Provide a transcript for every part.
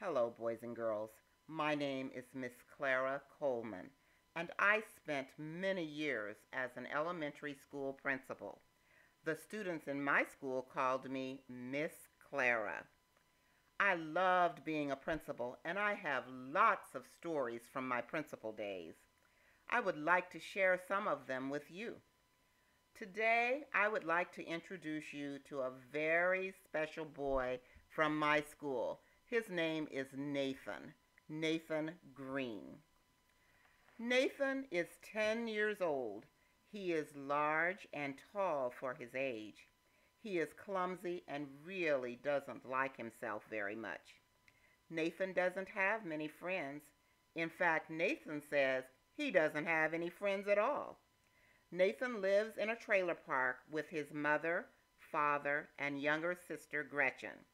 Hello, boys and girls. My name is Miss Clara Coleman, and I spent many years as an elementary school principal. The students in my school called me Miss Clara. I loved being a principal, and I have lots of stories from my principal days. I would like to share some of them with you. Today, I would like to introduce you to a very special boy from my school. His name is Nathan Green. Nathan is 10 years old. He is large and tall for his age. He is clumsy and really doesn't like himself very much. Nathan doesn't have many friends. In fact, Nathan says he doesn't have any friends at all. Nathan lives in a trailer park with his mother, father, and younger sister Gretchen.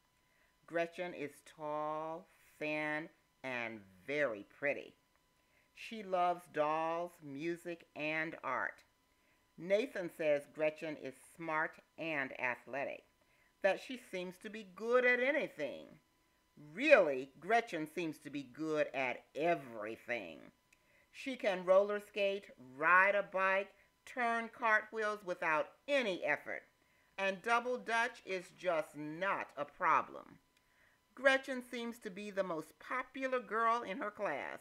Gretchen is tall, thin, and very pretty. She loves dolls, music, and art. Nathan says Gretchen is smart and athletic, that she seems to be good at anything. Really, Gretchen seems to be good at everything. She can roller skate, ride a bike, turn cartwheels without any effort, and double dutch is just not a problem. Gretchen seems to be the most popular girl in her class,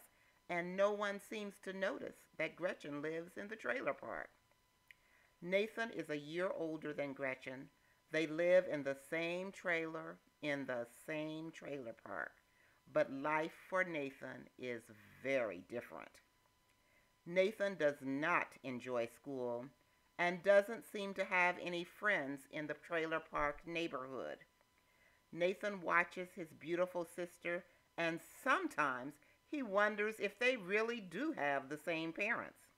and no one seems to notice that Gretchen lives in the trailer park. Nathan is a year older than Gretchen. They live in the same trailer in the same trailer park, but life for Nathan is very different. Nathan does not enjoy school and doesn't seem to have any friends in the trailer park neighborhood. Nathan watches his beautiful sister, and sometimes he wonders if they really do have the same parents.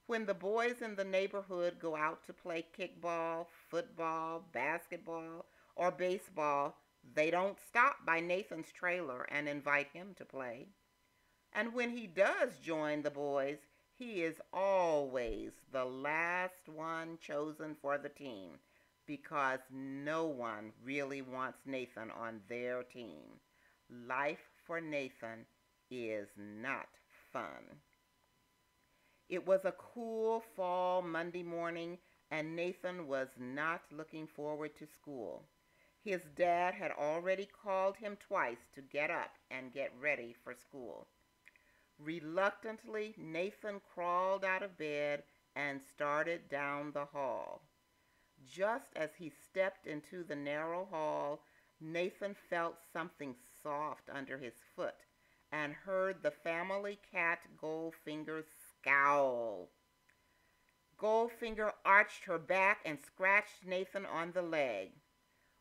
When the boys in the neighborhood go out to play kickball, football, basketball, or baseball, they don't stop by Nathan's trailer and invite him to play. And when he does join the boys, he is always the last one chosen for the team because no one really wants Nathan on their team. Life for Nathan is not fun. It was a cool fall Monday morning, and Nathan was not looking forward to school. His dad had already called him twice to get up and get ready for school. Reluctantly, Nathan crawled out of bed and started down the hall. Just as he stepped into the narrow hall, Nathan felt something soft under his foot and heard the family cat Goldfinger scowl. Goldfinger arched her back and scratched Nathan on the leg.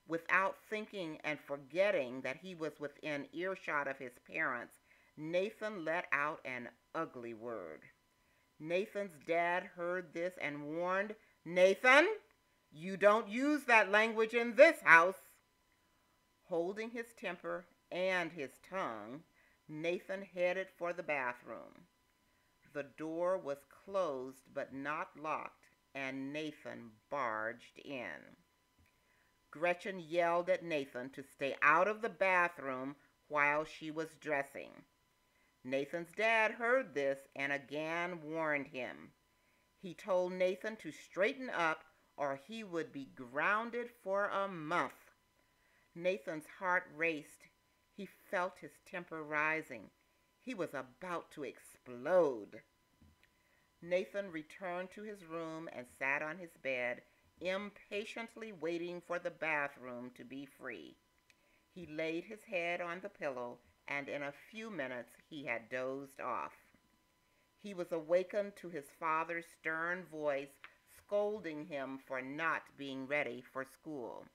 Without thinking and forgetting that he was within earshot of his parents, Nathan let out an ugly word. Nathan's dad heard this and warned, "Nathan, you don't use that language in this house." Holding his temper and his tongue, Nathan headed for the bathroom. The door was closed but not locked, and Nathan barged in. Gretchen yelled at Nathan to stay out of the bathroom while she was dressing. Nathan's dad heard this and again warned him. He told Nathan to straighten up or he would be grounded for a month. Nathan's heart raced. He felt his temper rising. He was about to explode. Nathan returned to his room and sat on his bed, impatiently waiting for the bathroom to be free. He laid his head on the pillow, and in a few minutes he had dozed off. He was awakened to his father's stern voice scolding him for not being ready for school.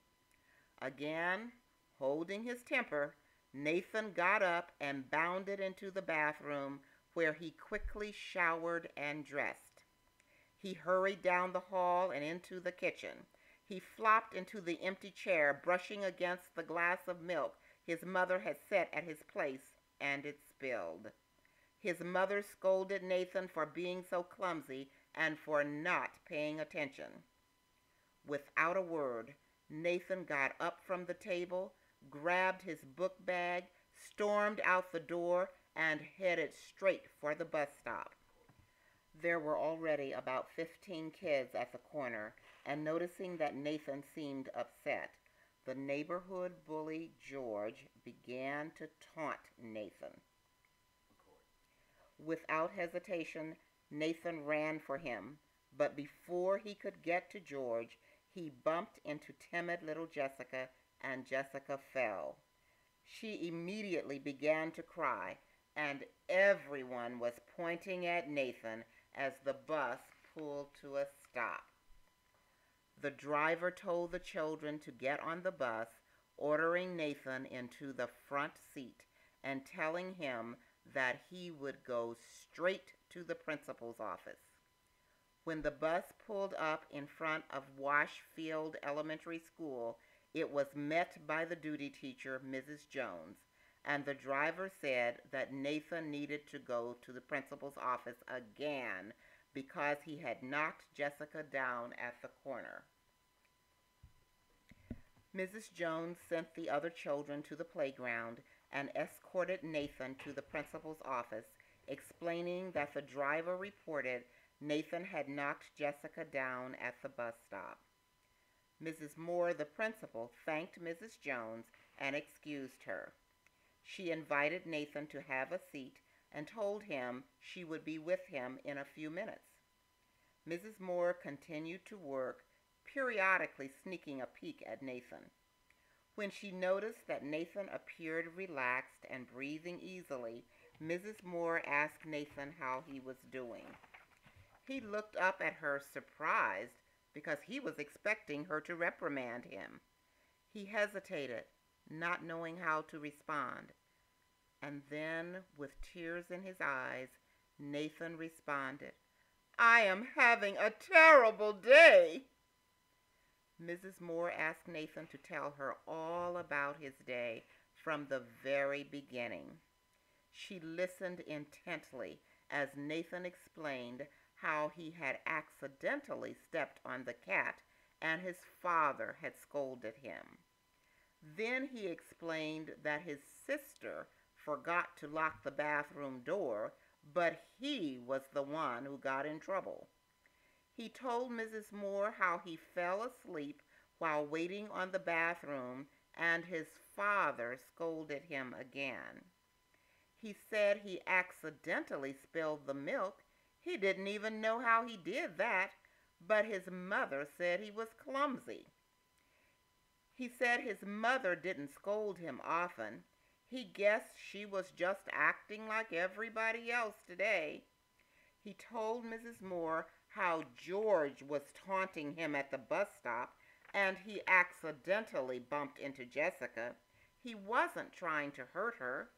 Again, holding his temper, Nathan got up and bounded into the bathroom where he quickly showered and dressed. He hurried down the hall and into the kitchen. He flopped into the empty chair, brushing against the glass of milk his mother had set at his place, and it spilled. His mother scolded Nathan for being so clumsy and for not paying attention. Without a word, Nathan got up from the table, grabbed his book bag, stormed out the door, and headed straight for the bus stop. There were already about 15 kids at the corner, and noticing that Nathan seemed upset, the neighborhood bully George began to taunt Nathan. Without hesitation, Nathan ran for him, but before he could get to George, he bumped into timid little Jessica, and Jessica fell. She immediately began to cry, and everyone was pointing at Nathan as the bus pulled to a stop. The driver told the children to get on the bus, ordering Nathan into the front seat and telling him that he would go straight to the principal's office. When the bus pulled up in front of Washfield Elementary School, it was met by the duty teacher, Mrs. Jones, and the driver said that Nathan needed to go to the principal's office again because he had knocked Jessica down at the corner. Mrs. Jones sent the other children to the playground and escorted Nathan to the principal's office, explaining that the driver reported Nathan had knocked Jessica down at the bus stop. Mrs. Moore, the principal, thanked Mrs. Jones and excused her. She invited Nathan to have a seat and told him she would be with him in a few minutes. Mrs. Moore continued to work, periodically sneaking a peek at Nathan. When she noticed that Nathan appeared relaxed and breathing easily, Mrs. Moore asked Nathan how he was doing. He looked up at her surprised because he was expecting her to reprimand him. He hesitated, not knowing how to respond. And then, with tears in his eyes, Nathan responded, "I am having a terrible day." Mrs. Moore asked Nathan to tell her all about his day from the very beginning. She listened intently as Nathan explained how he had accidentally stepped on the cat and his father had scolded him. Then he explained that his sister forgot to lock the bathroom door, but he was the one who got in trouble. He told Mrs. Moore how he fell asleep while waiting on the bathroom and his father scolded him again. He said he accidentally spilled the milk. He didn't even know how he did that, but his mother said he was clumsy. He said his mother didn't scold him often. He guessed she was just acting like everybody else today. He told Mrs. Moore how George was taunting him at the bus stop and he accidentally bumped into Jessica. He wasn't trying to hurt her.